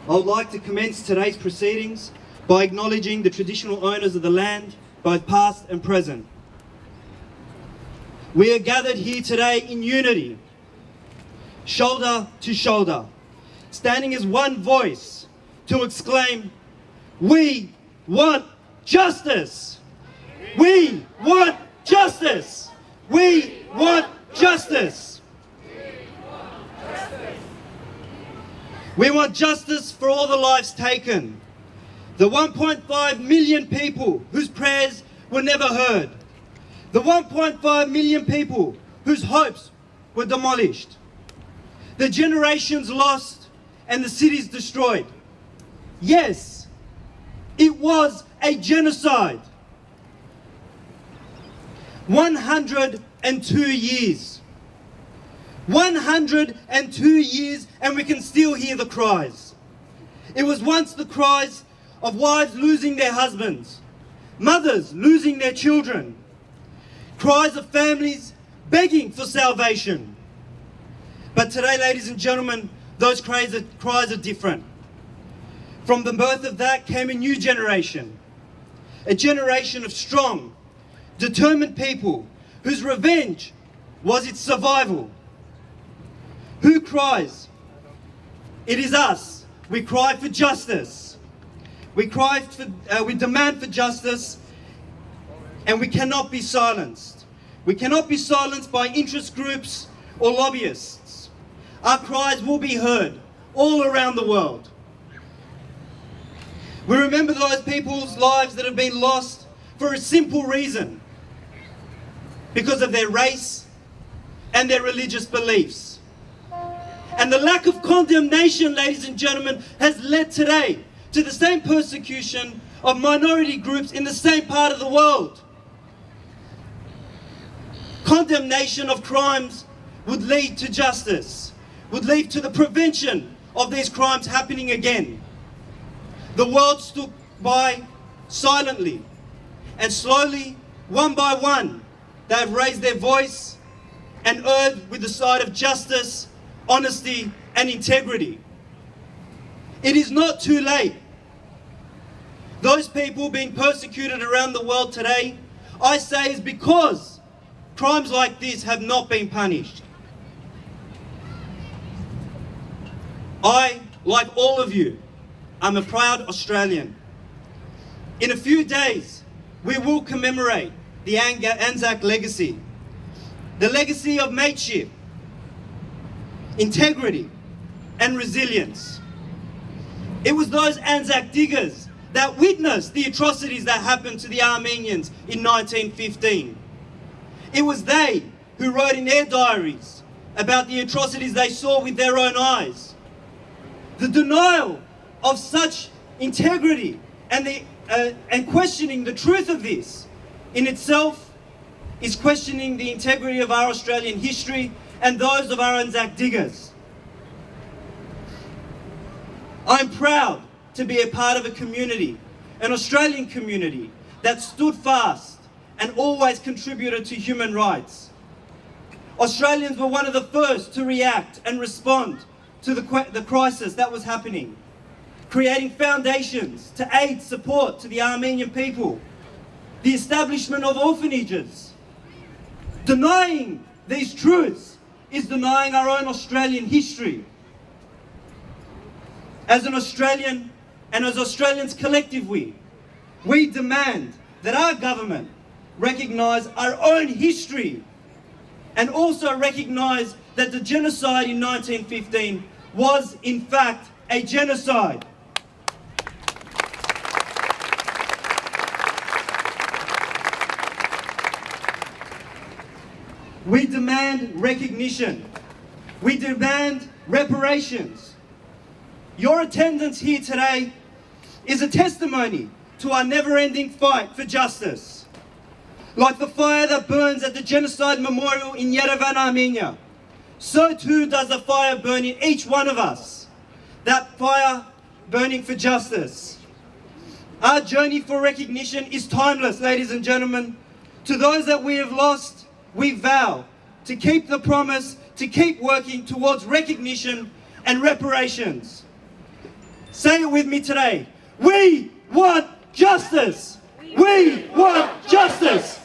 I would like to commence today's proceedings by acknowledging the traditional owners of the land, both past and present. We are gathered here today in unity, shoulder to shoulder, standing as one voice to exclaim, "We want justice! We want justice! We want justice!" We want justice for all the lives taken, the 1.5 million people whose prayers were never heard, the 1.5 million people whose hopes were demolished, the generations lost and the cities destroyed. Yes, it was a genocide. 102 years. 102 years, and we can still hear the cries. It was once the cries of wives losing their husbands, mothers losing their children, cries of families begging for salvation. But today, ladies and gentlemen, those cries are different. From the birth of that came a new generation, a generation of strong, determined people whose revenge was its survival. Who cries? It is us. We cry for justice. We demand for justice, and we cannot be silenced. We cannot be silenced by interest groups or lobbyists. Our cries will be heard all around the world. We remember those people's lives that have been lost for a simple reason, because of their race and their religious beliefs. And the lack of condemnation, ladies and gentlemen, has led today to the same persecution of minority groups in the same part of the world. Condemnation of crimes would lead to justice, would lead to the prevention of these crimes happening again. The world stood by silently, and slowly, one by one, they have raised their voice and erred with the side of justice, honesty, and integrity. It is not too late. Those people being persecuted around the world today, I say, is because crimes like this have not been punished. I, like all of you, am a proud Australian. In a few days, we will commemorate the Anzac legacy, the legacy of mateship, integrity, and resilience. It was those Anzac diggers that witnessed the atrocities that happened to the Armenians in 1915. It was they who wrote in their diaries about the atrocities they saw with their own eyes. The denial of such integrity and questioning the truth of this in itself is questioning the integrity of our Australian history and those of our Anzac diggers. I'm proud to be a part of a community, an Australian community, that stood fast and always contributed to human rights. Australians were one of the first to react and respond to the crisis that was happening, creating foundations to aid support to the Armenian people, the establishment of orphanages. Denying these truths is denying our own Australian history. As an Australian, and as Australians collectively, we demand that our government recognise our own history and also recognise that the genocide in 1915 was in fact a genocide. We demand recognition. We demand reparations. Your attendance here today is a testimony to our never-ending fight for justice. Like the fire that burns at the Genocide Memorial in Yerevan, Armenia, so too does the fire burn in each one of us. That fire burning for justice. Our journey for recognition is timeless, ladies and gentlemen. To those that we have lost, we vow to keep the promise, to keep working towards recognition and reparations. Say it with me today. We want justice. We want justice.